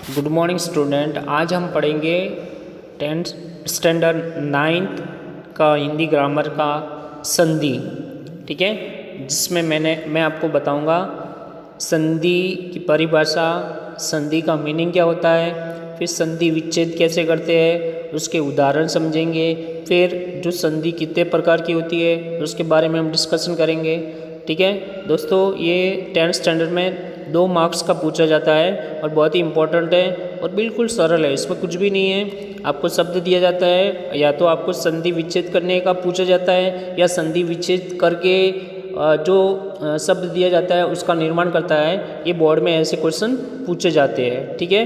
Good morning student. आज हम पढ़ेंगे 10th स्टैंडर्ड 9th का हिंदी ग्रामर का संधि। ठीक है, जिसमें मैं आपको बताऊंगा संधि की परिभाषा, संधि का मीनिंग क्या होता है, फिर संधि विच्छेद कैसे करते हैं उसके उदाहरण समझेंगे, फिर जो संधि कितने प्रकार की होती है उसके बारे में हम डिस्कशन करेंगे। ठीक है दोस्तों, ये 10th स्टैंडर्ड में 2 मार्क्स का पूछा जाता है और बहुत ही इम्पोर्टेंट है और बिल्कुल सरल है। इसमें कुछ भी नहीं है। आपको शब्द दिया जाता है, या तो आपको संधि विच्छेद करने का पूछा जाता है या संधि विच्छेद करके जो शब्द दिया जाता है उसका निर्माण करता है। ये बोर्ड में ऐसे क्वेश्चन पूछे जाते हैं। ठीक है,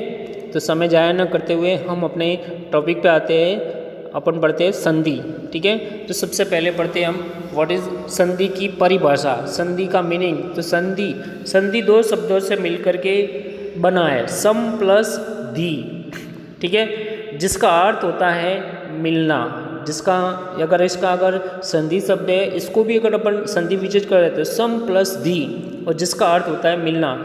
तो समय जाया न करते हुए हम अपने टॉपिक पे आते हैं। अपन पढ़ते हैं संधि। ठीक है, तो सबसे पहले पढ़ते हैं हम व्हाट इज संधि की परिभाषा, संधि का मीनिंग। तो संधि 2 शब्दों से मिलकर के बना है, सम प्लस धी। ठीक है, जिसका अर्थ होता है मिलना। अगर संधि शब्द है, इसको भी अगर अपन संधि विच्छेद कर देते हैं सम प्लस धी, और जिसका अर्थ होता है मिलना।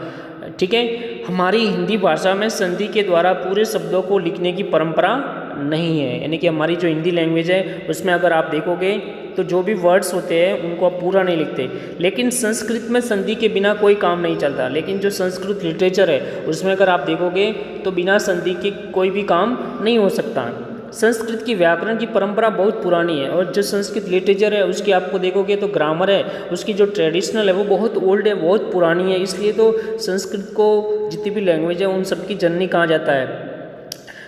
ठीक है, हमारी हिंदी भाषा में संधि के द्वारा पूरे शब्दों को लिखने की परंपरा नहीं है। यानी कि हमारी जो हिंदी लैंग्वेज है उसमें अगर आप देखोगे तो जो भी वर्ड्स होते हैं उनको आप पूरा नहीं लिखते। लेकिन संस्कृत में संधि के बिना कोई काम नहीं चलता। लेकिन जो संस्कृत लिटरेचर है उसमें अगर आप देखोगे तो बिना संधि के कोई भी काम नहीं हो सकता। संस्कृत की व्याकरण की परंपरा बहुत पुरानी है, और जो संस्कृत लिटरेचर है उसकी आपको देखोगे तो ग्रामर है उसकी जो ट्रेडिशनल है वो बहुत ओल्ड है, बहुत पुरानी है। इसलिए तो संस्कृत को जितनी भी लैंग्वेज है उन सबकी जननी कहा जाता है।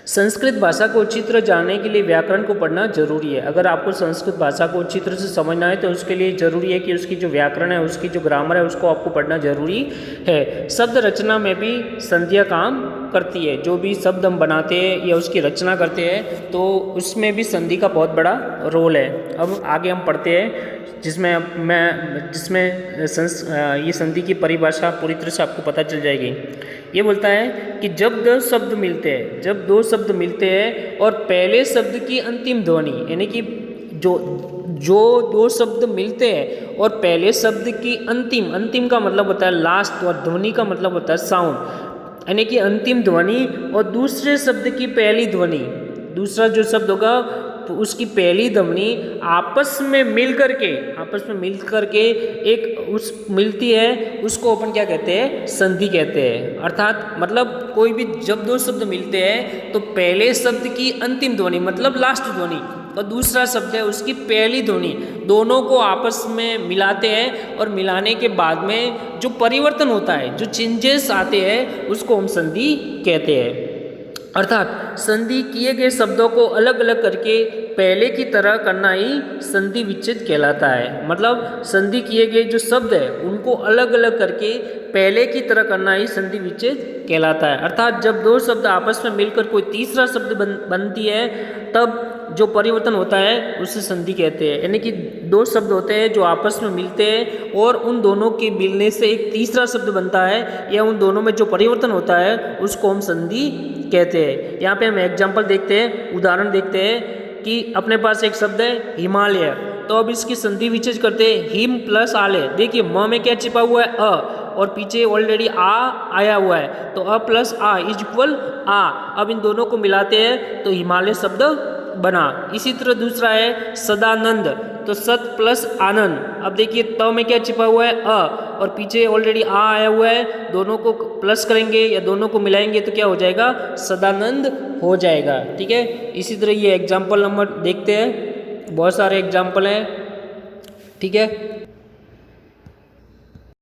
संस्कृत भाषा को अच्छी तरह जानने के लिए व्याकरण को पढ़ना जरूरी है। अगर आपको संस्कृत भाषा को अच्छी तरह से समझना है तो उसके लिए जरूरी है कि उसकी जो व्याकरण है, उसकी जो ग्रामर है उसको आपको पढ़ना जरूरी है। शब्द रचना में भी संधियाँ काम करती है। जो भी शब्द हम बनाते हैं या उसकी रचना करते हैं तो उसमें भी संधि का बहुत बड़ा रोल है। अब आगे हम पढ़ते हैं जिसमें ये संधि की परिभाषा पूरी तरह से आपको पता चल जाएगी। ये बोलता है कि जब दो शब्द मिलते हैं और पहले शब्द की अंतिम ध्वनि, यानी कि जो 2 शब्द मिलते हैं और पहले शब्द की अंतिम का मतलब होता है लास्ट, और ध्वनि का मतलब होता है साउंड, यानी कि अंतिम ध्वनि और दूसरे शब्द की पहली ध्वनि, दूसरा जो शब्द होगा तो उसकी पहली ध्वनि आपस में मिल करके मिलती है, उसको अपन क्या कहते हैं, संधि कहते हैं। अर्थात मतलब कोई भी जब 2 शब्द मिलते हैं तो पहले शब्द की अंतिम ध्वनि मतलब लास्ट ध्वनि और दूसरा शब्द है उसकी पहली ध्वनि, दोनों को आपस में मिलाते हैं और मिलाने के बाद में जो परिवर्तन होता है, जो चेंजेस आते हैं उसको हम संधि कहते हैं। अर्थात संधि किए गए शब्दों को अलग अलग करके पहले की तरह करना ही संधि विच्छेद कहलाता है। मतलब संधि किए गए जो शब्द है उनको अलग अलग करके पहले की तरह करना ही संधि विच्छेद कहलाता है। अर्थात जब 2 शब्द आपस में मिलकर कोई तीसरा शब्द बनती है तब जो परिवर्तन होता है उसे संधि कहते हैं। यानी कि 2 शब्द होते हैं जो आपस में मिलते हैं और उन दोनों के मिलने से एक तीसरा शब्द बनता है, या उन दोनों में जो परिवर्तन होता है उसको हम संधि कहते हैं। यहाँ पे हम एग्जाम्पल देखते हैं, उदाहरण देखते हैं कि अपने पास एक शब्द है हिमालय, तो अब इसकी संधि विच्छेद करते हैं हिम प्लस आलय। देखिए म में क्या छिपा हुआ है, अ, और पीछे ऑलरेडी आ आया हुआ है, तो अ प्लस आ इज इक्वल आ। अब इन दोनों को मिलाते हैं तो हिमालय शब्द बना। इसी तरह दूसरा है सदानंद, तो सत प्लस आनंद। अब देखिए त में क्या छिपा हुआ है, अ, और पीछे ऑलरेडी आ आया हुआ है, दोनों को प्लस करेंगे या दोनों को मिलाएंगे तो क्या हो जाएगा, सदानंद हो जाएगा। ठीक है, इसी तरह ये एग्जाम्पल नंबर देखते हैं, बहुत सारे एग्जाम्पल हैं। ठीक है,